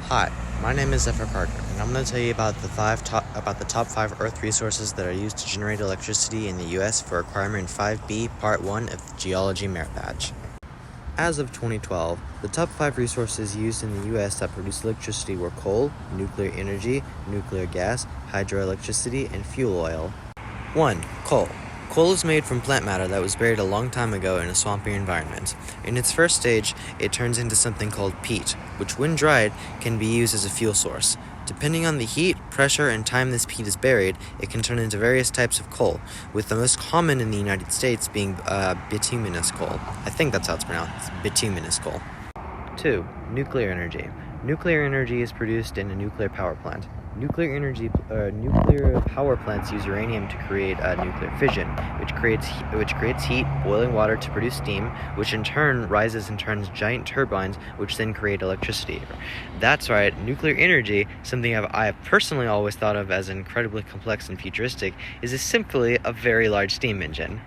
Hi, my name is Zephyr, and I'm going to tell you about the top 5 Earth resources that are used to generate electricity in the U.S. for requirement 5B, Part 1 of the Geology Merit Badge. As of 2012, the top 5 resources used in the U.S. that produce electricity were coal, nuclear energy, nuclear gas, hydroelectricity, and fuel oil. 1. Coal. Coal is made from plant matter that was buried a long time ago in a swampy environment. In its first stage, it turns into something called peat, which when dried can be used as a fuel source. Depending on the heat, pressure, and time this peat is buried, it can turn into various types of coal, with the most common in the United States being bituminous coal. I think that's how it's pronounced, bituminous coal. 2. Nuclear energy. Nuclear energy is produced in a nuclear power plant. Nuclear power plants use uranium to create nuclear fission, which creates heat, boiling water to produce steam, which in turn rises and turns giant turbines, which then create electricity. That's right, nuclear energy, something I have personally always thought of as incredibly complex and futuristic, is simply a very large steam engine.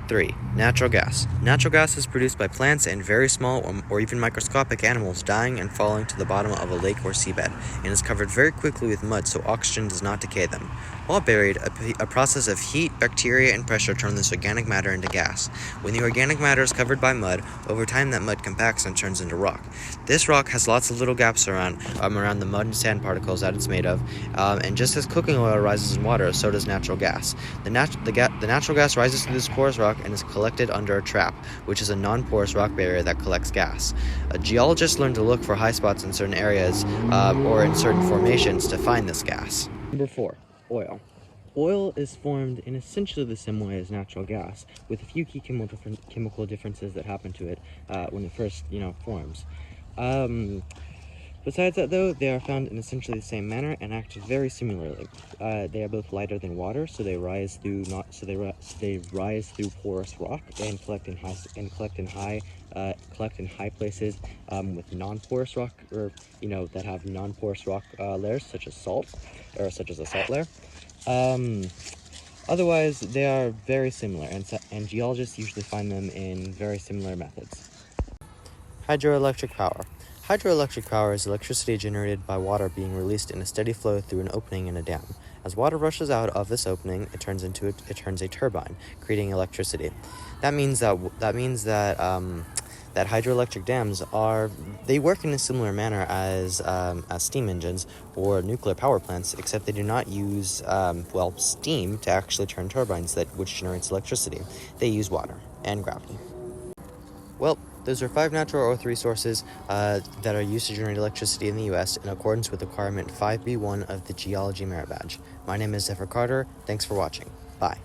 3. Natural gas. Natural gas is produced by plants and very small or even microscopic animals dying and falling to the bottom of a lake or seabed, and is covered very quickly with mud so oxygen does not decay them. While buried, a process of heat, bacteria, and pressure turn this organic matter into gas. When the organic matter is covered by mud, over time that mud compacts and turns into rock. This rock has lots of little gaps around the mud and sand particles that it's made of, and just as cooking oil rises in water, so does natural gas. The natural gas rises through this porous rock and is collected under a trap, which is a non-porous rock barrier that collects gas. Geologists learn to look for high spots in certain areas or in certain formations to find this gas. Number 4. Oil. Oil is formed in essentially the same way as natural gas, with a few key chemical differences that happen to it when it first, forms. Besides that, though, they are found in essentially the same manner and act very similarly. They are both lighter than water, so they rise through porous rock and collect in high places with non-porous rock, or that have non-porous rock layers, such as a salt layer. Otherwise, they are very similar, and geologists usually find them in very similar methods. Hydroelectric power. Hydroelectric power is electricity generated by water being released in a steady flow through an opening in a dam. As water rushes out of this opening, it turns a turbine, creating electricity. That means that hydroelectric dams work in a similar manner as steam engines or nuclear power plants, except they do not use steam to actually turn turbines which generates electricity. They use water and gravity. Well, those are 5 natural earth resources that are used to generate electricity in the U.S. in accordance with requirement 5B1 of the Geology Merit Badge. My name is Zephyr. Thanks for watching. Bye.